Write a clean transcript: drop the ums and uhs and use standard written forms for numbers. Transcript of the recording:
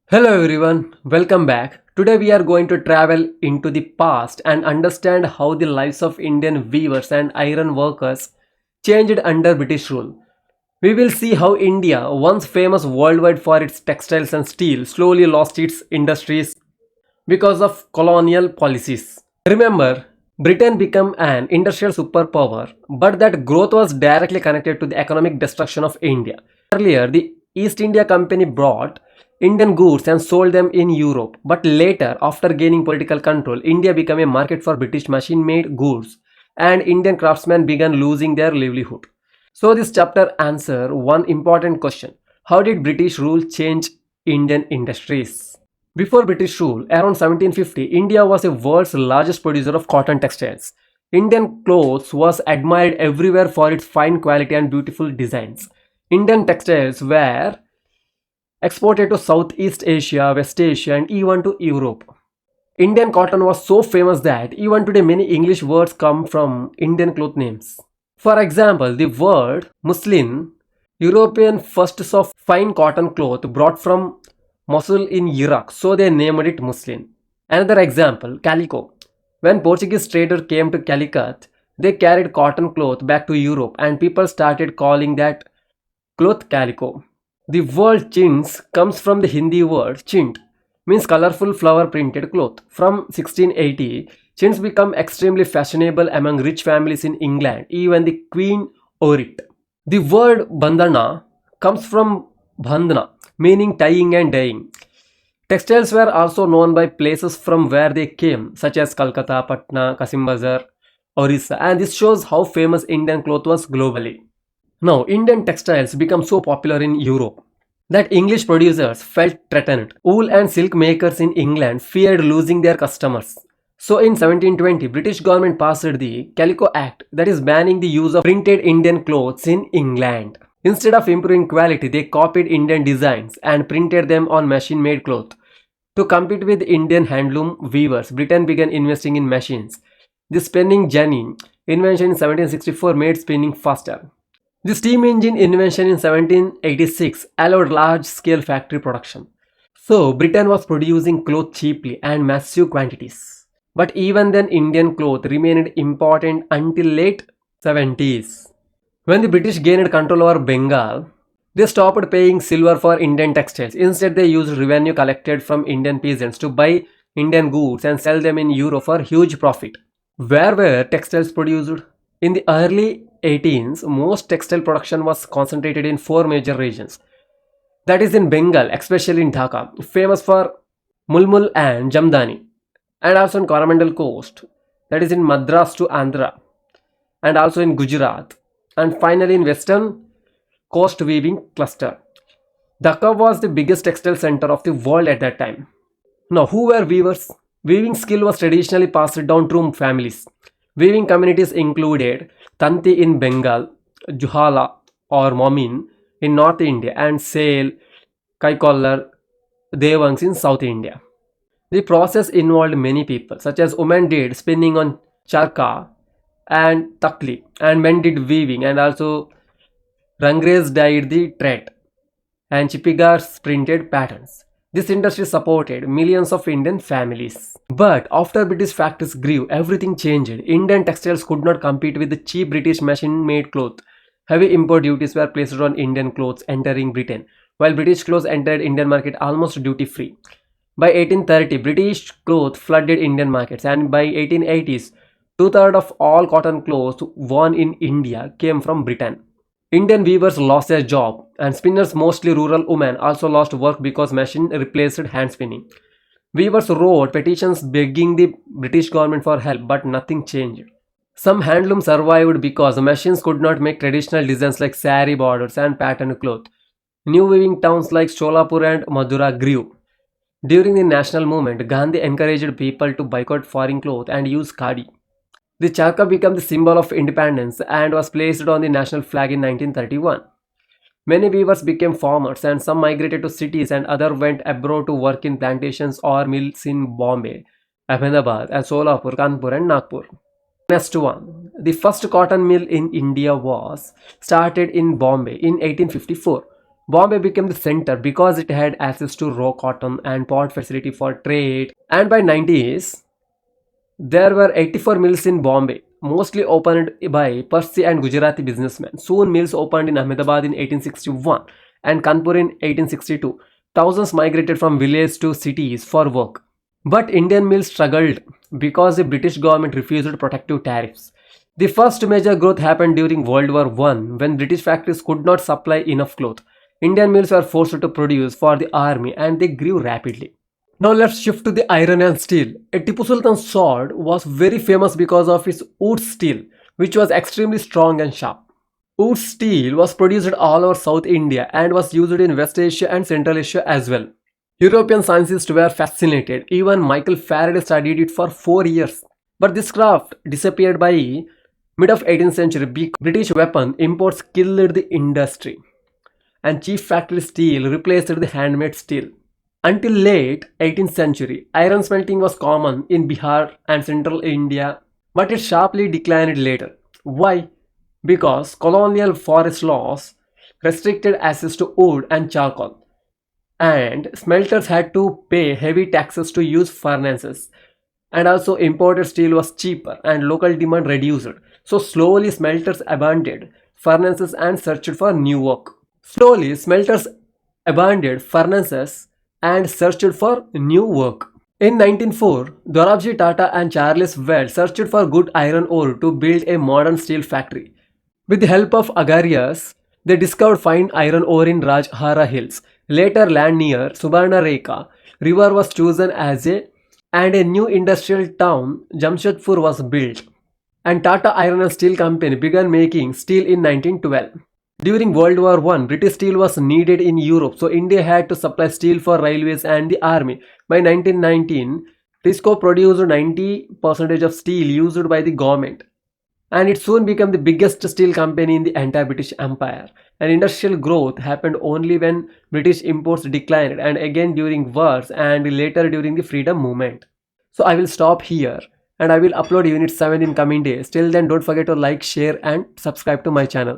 Hello everyone, welcome back. Today we are going to travel into the past and understand how the lives of Indian weavers and iron workers changed under British rule. We will see how India, once famous worldwide for its textiles and steel, slowly lost its industries because of colonial policies. Remember, Britain became an industrial superpower, but that growth was directly connected to the economic destruction of India. Earlier, the East India Company brought Indian goods and sold them in Europe, but later, after gaining political control, India became a market for British machine made goods, and Indian craftsmen began losing their livelihood. So, this chapter answers one important question: how did British rule change Indian industries? Before British rule, around 1750, India was the world's largest producer of cotton textiles. Indian clothes was admired everywhere for its fine quality and beautiful designs. Indian textiles were exported to Southeast Asia, West Asia, and even to Europe. Indian cotton was so famous that even today many English words come from Indian cloth names. For example, the word muslin, European first saw fine cotton cloth brought from Mosul in Iraq, so they named it muslin. Another example, calico. When Portuguese traders came to Calicut, they carried cotton cloth back to Europe and people started calling that cloth calico. The word chintz comes from the Hindi word chint, means colorful flower printed cloth. From 1680, chintz became extremely fashionable among rich families in England, even the Queen wore it. The word bandhana comes from bandhana, meaning tying and dyeing. Textiles were also known by places from where they came, such as Calcutta, Patna, Kasim Bazar, Orissa, and this shows how famous Indian cloth was globally. Now, Indian textiles become so popular in Europe that English producers felt threatened. Wool and silk makers in England feared losing their customers. So in 1720, British government passed the Calico Act, that is banning the use of printed Indian clothes in England. Instead of improving quality, they copied Indian designs and printed them on machine-made cloth. To compete with Indian handloom weavers, Britain began investing in machines. The spinning jenny invention in 1764 made spinning faster. The steam engine invention in 1786 allowed large-scale factory production. So, Britain was producing cloth cheaply and massive quantities. But even then, Indian cloth remained important until late 70s. When the British gained control over Bengal, they stopped paying silver for Indian textiles. Instead, they used revenue collected from Indian peasants to buy Indian goods and sell them in Europe for huge profit. Where were textiles produced? In the early 18s, most textile production was concentrated in four major regions. That is in Bengal, especially in Dhaka, famous for mulmul and jamdani, and also in Coromandel coast, that is in Madras to Andhra, and also in Gujarat, and finally in western coast weaving cluster. Dhaka was the biggest textile center of the world at that time. Now, who were weavers? Weaving skill was traditionally passed down through families. Weaving communities included Tanti in Bengal, Juhala or Momin in North India, and Sale, Kaikollar, Devangs in South India. The process involved many people, such as women did spinning on charka and takli, and men did weaving, and also Rangres dyed the thread, and Chipigars printed patterns. This industry supported millions of Indian families. But after British factories grew, everything changed. Indian textiles could not compete with the cheap British machine-made cloth. Heavy import duties were placed on Indian clothes entering Britain, while British clothes entered Indian market almost duty-free. By 1830, British cloth flooded Indian markets, and by 1880s, two-thirds of all cotton clothes worn in India came from Britain. Indian weavers lost their job, and spinners, mostly rural women, also lost work because machine replaced hand spinning. Weavers wrote petitions begging the British government for help, but nothing changed. Some handlooms survived because machines could not make traditional designs like sari borders and patterned cloth. New weaving towns like Sholapur and Madura grew. During the national movement, Gandhi encouraged people to boycott foreign cloth and use khadi. The charka became the symbol of independence and was placed on the national flag in 1931. Many weavers became farmers, and some migrated to cities and others went abroad to work in plantations or mills in Bombay, Ahmedabad, and Solapur, Kanpur, and Nagpur. Next one. The first cotton mill in India was started in Bombay in 1854. Bombay became the center because it had access to raw cotton and port facility for trade. And by 90s, there were 84 mills in Bombay, mostly opened by Parsi and Gujarati businessmen. Soon mills opened in Ahmedabad in 1861 and Kanpur in 1862. Thousands migrated from villages to cities for work. But Indian mills struggled because the British government refused protective tariffs. The first major growth happened during World War I when British factories could not supply enough cloth. Indian mills were forced to produce for the army and they grew rapidly. Now let's shift to the iron and steel. A Tipu Sultan's sword was very famous because of its wood steel, which was extremely strong and sharp. Wood steel was produced all over South India and was used in West Asia and Central Asia as well. European scientists were fascinated. Even Michael Faraday studied it for 4 years. But this craft disappeared by mid of 18th century. British weapon imports killed the industry and cheap factory steel replaced the handmade steel. Until late 18th century, iron smelting was common in Bihar and central India, but it sharply declined later. Why? Because colonial forest laws restricted access to wood and charcoal, and smelters had to pay heavy taxes to use furnaces. And also imported steel was cheaper and local demand reduced. So slowly smelters abandoned furnaces and searched for new work. Slowly smelters abandoned furnaces and searched for new work. In 1904, Dorabji Tata and Charles Weld searched for good iron ore to build a modern steel factory. With the help of agrarians, they discovered fine iron ore in Rajhara Hills. Later, land near Subarnarekha river was chosen and a new industrial town, Jamshedpur, was built. And Tata Iron and Steel Company began making steel in 1912. During World War I, British steel was needed in Europe, so India had to supply steel for railways and the army. By 1919, Tisco produced 90% of steel used by the government, and it soon became the biggest steel company in the entire British Empire. And industrial growth happened only when British imports declined, and again during wars and later during the freedom movement. So I will stop here and I will upload Unit 7 in coming days. Till then, don't forget to like, share and subscribe to my channel.